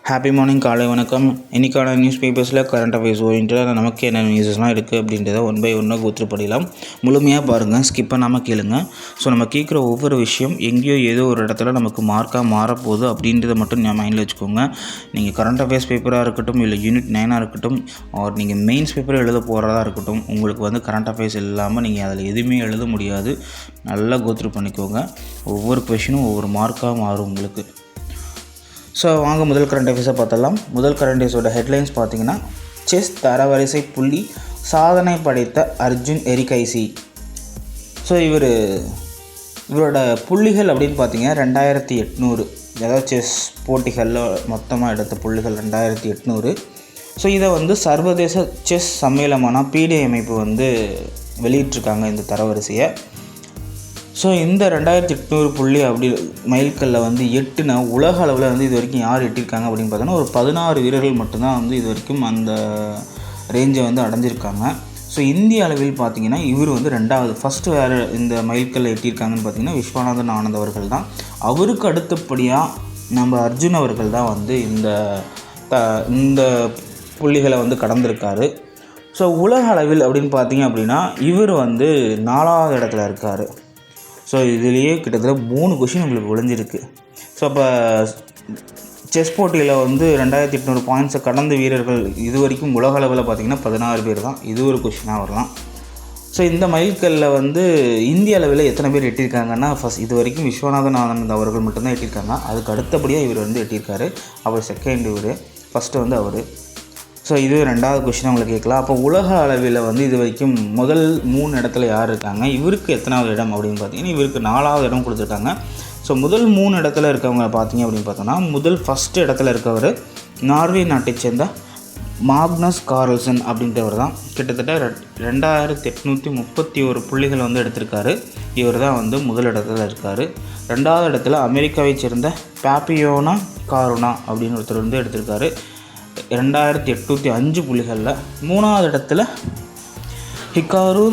Happy morning, காலை வணக்கம். இன்றைக்கான நியூஸ் பேப்பர்ஸில் கரண்ட் அஃபேர்ஸ் ஓரிட்டு நமக்கு என்ன நியூஸஸ்லாம் இருக்குது அப்படின்றத ஒன் பை ஒன்னாக கோத்ரூ பண்ணிடலாம். முழுமையாக பாருங்கள், ஸ்கிப் பண்ணாமல் கேளுங்க. ஸோ நம்ம கேட்குற ஒவ்வொரு விஷயம் எங்கேயோ ஏதோ ஒரு இடத்துல நமக்கு மார்க்காக மாறப்போகுது அப்படின்றத மட்டும் நான் மைண்டில் வச்சுக்கோங்க. நீங்கள் கரண்ட் அஃபேர்ஸ் பேப்பராக இருக்கட்டும், இல்லை யூனிட் 9 இருக்கட்டும், ஆர் நீங்கள் மெயின்ஸ் பேப்பர் எழுத போகிறதா இருக்கட்டும், உங்களுக்கு கரண்ட் அஃபேர்ஸ் இல்லாமல் நீங்கள் அதில் எதுவுமே எழுத முடியாது. நல்லா கோத்ரூ பண்ணிக்கோங்க. ஒவ்வொரு கொஷினும் ஒவ்வொரு மார்க்காக மாறும் உங்களுக்கு. ஸோ வாங்க முதல் கரண்ட் அஃபேர்ஸை பார்த்தலாம். முதல் கரண்ட் அஃபேர்ஸோட ஹெட்லைன்ஸ் பார்த்தீங்கன்னா, செஸ் தரவரிசை புள்ளி சாதனை படைத்த அர்ஜுன் எரிகைசி. ஸோ இவரோட புள்ளிகள் அப்படின்னு பார்த்தீங்கன்னா 2800, அதாவது செஸ் போட்டிகளில் மொத்தமாக எடுத்த புள்ளிகள் 2800. ஸோ இதை சர்வதேச செஸ் சம்மேளனமான பிடி அமைப்பு வெளியிட்டிருக்காங்க இந்த தரவரிசையை. ஸோ இந்த 2800 புள்ளி அப்படி மைல்கல்லில் எட்டுனா உலக அளவில் இது வரைக்கும் யார் எட்டியிருக்காங்க அப்படின்னு பார்த்தோன்னா ஒரு 16 வீரர்கள் மட்டும்தான் இது வரைக்கும் அந்த ரேஞ்சை அடைஞ்சிருக்காங்க. ஸோ இந்திய அளவில் பார்த்திங்கன்னா இவர் ரெண்டாவது. ஃபஸ்ட்டு வேறு இந்த மைல்கல்லை எட்டியிருக்காங்கன்னு பார்த்திங்கன்னா விஸ்வநாதன் ஆனந்த் அவர்கள் தான். அவருக்கு அடுத்தபடியாக நம்ம அர்ஜுன் அவர்கள் தான் இந்த புள்ளிகளை கடந்திருக்காரு. ஸோ உலக அளவில் அப்படின்னு பார்த்திங்க அப்படின்னா இவர் 4வது இடத்துல இருக்கார். ஸோ இதுலேயே கிட்டத்தட்ட 3 கொஷின் உங்களுக்கு விளைஞ்சிருக்கு. ஸோ அப்போ செஸ் போட்டியில் 2800 பாயிண்ட்ஸை கடந்த வீரர்கள் இது வரைக்கும் உலக அளவில் பார்த்திங்கன்னா 16 பேர் தான். இது ஒரு கொஷினாக வரலாம். ஸோ இந்த மைல்கல்லில் இந்திய அளவில் எத்தனை பேர் எட்டியிருக்காங்கன்னா, இது வரைக்கும் விஸ்வநாதன் ஆனந்த் அவர்கள் மட்டும்தான் எட்டியிருக்காங்க. அதுக்கு அடுத்தபடியாக இவர் எட்டியிருக்காரு. அவர் செகண்ட், இவர் ஃபஸ்ட்டு அவர். ஸோ இது 2வது கொஷின் உங்களுக்கு கேட்கலாம். அப்போ உலக அளவில் இது வரைக்கும் முதல் 3 இடத்துல யார் இருக்காங்க, இவருக்கு எத்தனாவது இடம் அப்படின்னு பார்த்தீங்கன்னா இவருக்கு 4வது இடம் கொடுத்துருக்காங்க. ஸோ முதல் 3 இடத்துல இருக்கவங்க பார்த்தீங்க அப்படின்னு பார்த்தோன்னா ஃபஸ்ட்டு இடத்துல இருக்கவர் நார்வே நாட்டை சேர்ந்த மாக்னஸ் கார்ல்சன் அப்படின்றவர் தான். கிட்டத்தட்ட 2831 புள்ளிகள் எடுத்திருக்காரு. இவர் தான் முதல் இடத்துல இருக்கார். 2வது இடத்துல அமெரிக்காவை சேர்ந்த பாப்பியோனா காருனா அப்படின்னு ஒருத்தர் எடுத்திருக்காரு 2805 புள்ளிகளில். 3வது இடத்துல ஹிகாரு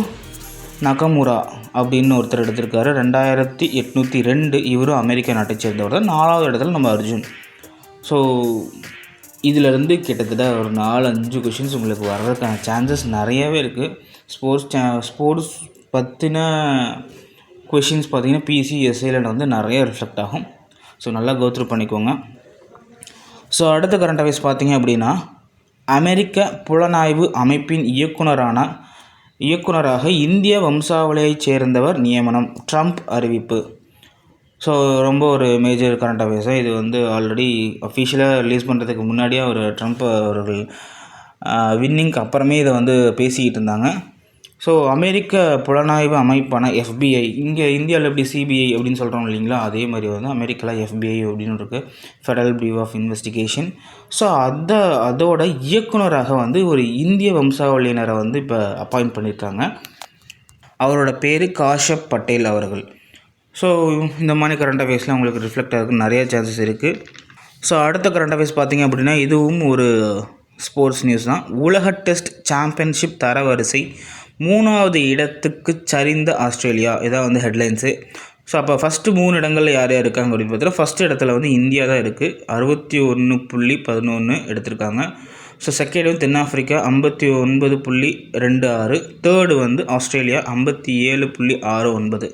நகமுரா அப்படின்னு ஒருத்தர் எடுத்திருக்காரு 2802. இவரும் அமெரிக்கா நாட்டை சேர்ந்தவர் தான். 4வது இடத்துல நம்ம அர்ஜுன். ஸோ இதிலேருந்து கிட்டத்தட்ட ஒரு 4-5 கொஷின்ஸ் உங்களுக்கு வர்றதுக்கான சான்சஸ் நிறையவே இருக்குது. ஸ்போர்ட்ஸ் பற்றின கொஷின்ஸ் பார்த்திங்கன்னா பிசி எஸ்ஐயில் நிறைய ரிஃப்ளெக்ட் ஆகும். ஸோ நல்லா கோத்ரூ பண்ணிக்கோங்க. ஸோ அடுத்த கரண்ட் அஃபேர்ஸ் பார்த்திங்க அப்படின்னா, அமெரிக்க புலனாய்வு அமைப்பின் இயக்குனராக இந்திய வம்சாவளியைச் சேர்ந்தவர் நியமனம், ட்ரம்ப் அறிவிப்பு. ஸோ ரொம்ப ஒரு மேஜர் கரண்ட் அஃபேர்ஸாக இது ஆல்ரெடி அஃபிஷியலாக ரிலீஸ் பண்ணுறதுக்கு முன்னாடியே ட்ரம்ப் அவர்கள் வின்னிங்க்கு அப்புறமே இதை பேசிக்கிட்டு இருந்தாங்க. ஸோ அமெரிக்க புலனாய்வு அமைப்பான FBI, இங்கே இந்தியாவில் எப்படி சிபிஐ அப்படின்னு சொல்கிறோம் இல்லைங்களா, அதே மாதிரி அமெரிக்காவில் FBI அப்படின்னு இருக்குது, federal bureau of investigation. So அதோட இயக்குனராக ஒரு இந்திய வம்சாவளியினரை இப்போ அப்பாயிண்ட் பண்ணியிருக்காங்க. அவரோட பேர் காஷப் பட்டேல் அவர்கள். ஸோ இந்த மாதிரி கரண்ட் அஃபேர்ஸ்லாம் உங்களுக்கு ரிஃப்ளெக்ட் ஆகிறதுக்கு நிறைய சான்சஸ் இருக்குது. ஸோ அடுத்த கரண்ட் அஃபேர்ஸ் பார்த்திங்க அப்படின்னா இதுவும் ஒரு ஸ்போர்ட்ஸ் நியூஸ் தான். உலக டெஸ்ட் சாம்பியன்ஷிப் தரவரிசை 3வது இடத்துக்கு சரிந்த ஆஸ்திரேலியா. இதான் ஹெட்லைன்ஸு. ஸோ அப்போ ஃபஸ்ட்டு 3 இடங்களில் யார் யார் இருக்காங்க அப்படின்னு பார்த்தா, ஃபஸ்ட்டு இடத்துல இந்தியா தான் இருக்குது, 61.11 எடுத்திருக்காங்க. ஸோ செகண்ட் தென்னாப்பிரிக்கா 59.26. Third Australia 57.69.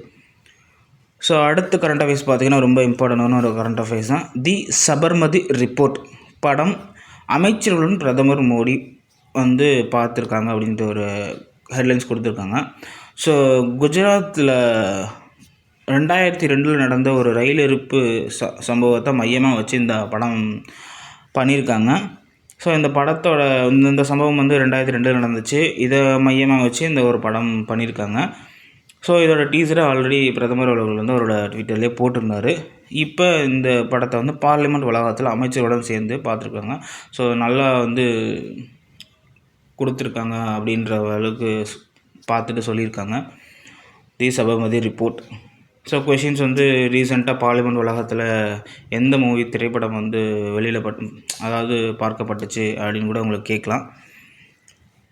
ஸோ அடுத்த கரண்ட் அஃபேர்ஸ் பார்த்திங்கன்னா ரொம்ப இம்பார்ட்டண்டான ஒரு கரண்ட் அஃபேர்ஸ் தான். தி சபர்மதி ரிப்போர்ட் படம் அமைச்சர்களுடன் பிரதமர் மோடி பார்த்துருக்காங்க அப்படின்ட்டு ஒரு ஹெட்லைன்ஸ் கொடுத்துருக்காங்க. ஸோ குஜராத்தில் 2002 நடந்த ஒரு ரயில் எரிப்பு சம்பவத்தை மையமாக வச்சு இந்த படம் பண்ணியிருக்காங்க. ஸோ இந்த படத்தோட இந்த சம்பவம் 2002 நடந்துச்சு. இதை மையமாக வச்சு இந்த ஒரு படம் பண்ணியிருக்காங்க. ஸோ இதோட டீசரை ஆல்ரெடி பிரதமர் அவர்கள் அவரோட ட்விட்டர்லேயே போட்டிருந்தார். இப்போ இந்த படத்தை பார்லிமெண்ட் வளாகத்தில் அமைச்சருடன் சேர்ந்து பார்த்துருக்காங்க. ஸோ நல்லா கொடுத்துருக்காங்க அப்படின்ற அளவுக்கு பார்த்துட்டு சொல்லியிருக்காங்க. தி சபர்மதி ரிப்போர்ட். ஸோ கொஷின்ஸ் ரீசெண்டாக பார்லிமெண்ட் வளாகத்தில் எந்த மூவி திரைப்படம் வெளியில் அதாவது பார்க்கப்பட்டுச்சு அப்படின்னு கூட உங்களுக்கு கேட்கலாம்.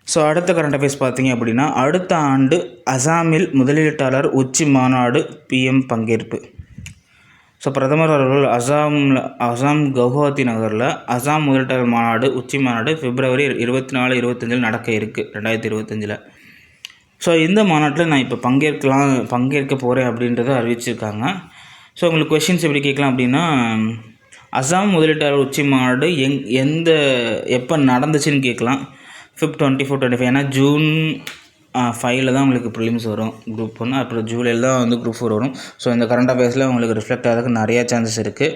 ஸோ அடுத்த கரண்ட் அஃபேர்ஸ் பார்த்திங்க அப்படின்னா, அடுத்த ஆண்டு அசாமில் முதலீட்டாளர் உச்சி மாநாடு PM பங்கேற்பு. ஸோ பிரதமர் அவர்கள் அசாம் கவுஹாத்தி நகரில் அசாம் முதலீட்டாளர் மாநாடு உச்சி மாநாடு பிப்ரவரி 24, 25 நடக்க இருக்குது 2025. ஸோ இந்த மாநாட்டில் நான் இப்போ பங்கேற்க போகிறேன் அப்படின்றத அறிவிச்சிருக்காங்க. ஸோ உங்களுக்கு கொஷின்ஸ் எப்படி கேட்கலாம் அப்படின்னா, அசாம் முதலீட்டாளர் உச்சி மாநாடு எப்போ நடந்துச்சுன்னு கேட்கலாம். 5, 24, 25. ஏன்னா June 5 தான் உங்களுக்கு ப்ரிலிம்ஸ் வரும் Group 1, அப்புறம் ஜூலையில் தான் வந்து Group 4 வரும். ஸோ இந்த கரண்ட் அஃபேர்ஸில் உங்களுக்கு ரிஃப்ளெக்ட் ஆகிறதுக்கு நிறையா சான்சஸ் இருக்குது.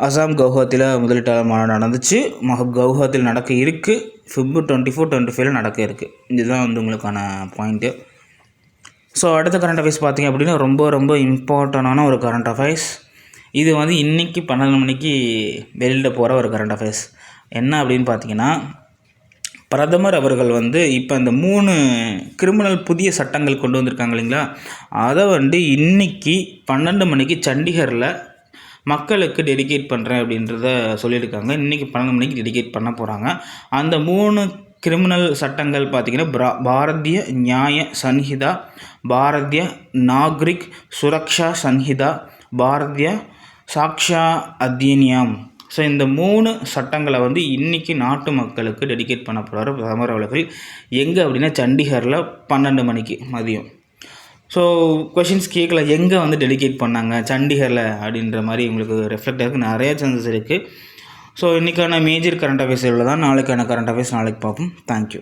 அசாம் கவுஹாத்தியில் முதலீட்டாளர் மாநாடு நடந்துச்சு, கவுஹாத்தியில் நடக்க இருக்குது, Feb 24, 25 நடக்க இருக்குது. இதுதான் வந்து உங்களுக்கான பாயிண்ட்டு. ஸோ அடுத்த கரண்ட் அஃபேர்ஸ் பார்த்திங்க அப்படின்னா ரொம்ப ரொம்ப இம்பார்ட்டண்டான ஒரு கரண்ட் அஃபேர்ஸ். இது வந்து இன்றைக்கி 12 மணிக்கு வெளியில் போகிற ஒரு கரண்ட் அஃபேர்ஸ். என்ன அப்படின்னு பார்த்தீங்கன்னா, பிரதமர் அவர்கள் வந்து இப்போ இந்த 3 கிரிமினல் புதிய சட்டங்கள் கொண்டு வந்திருக்காங்க இல்லைங்களா, அதை வந்து இன்றைக்கி 12 மணிக்கு சண்டிகரில் மக்களுக்கு டெடிகேட் பண்ணுறேன் அப்படின்றத சொல்லியிருக்காங்க. இன்றைக்கி 12 மணிக்கு டெடிகேட் பண்ண போகிறாங்க. அந்த 3 கிரிமினல் சட்டங்கள் பார்த்திங்கன்னா, பாரதிய நியாய சன்ஹிதா, பாரதிய நாக்ரிக் சுரக்ஷா சன்ஹிதா, பாரதிய சாக்ஷா அதிநியம். ஸோ இந்த 3 சட்டங்களை வந்து இன்றைக்கி நாட்டு மக்களுக்கு டெடிகேட் பண்ண போகிறாரு பிரதமர் அவர்கள். எங்கே அப்படின்னா சண்டிகரில் 12 மணிக்கு மதியம். ஸோ கொஷின்ஸ் கேட்கல, எங்கே வந்து டெடிகேட் பண்ணாங்க சண்டிகரில் அப்படின்ற மாதிரி உங்களுக்கு ரெஃப்ளெக்ட் ஆகிறதுக்கு நிறைய சான்சஸ் இருக்குது. ஸோ இன்றைக்கான மேஜர் கரண்ட் அஃபேர்ஸ் இவ்வளோ தான். நாளைக்கான கரண்ட் அஃபேர்ஸ் நாளைக்கு பார்ப்போம். தேங்க்யூ.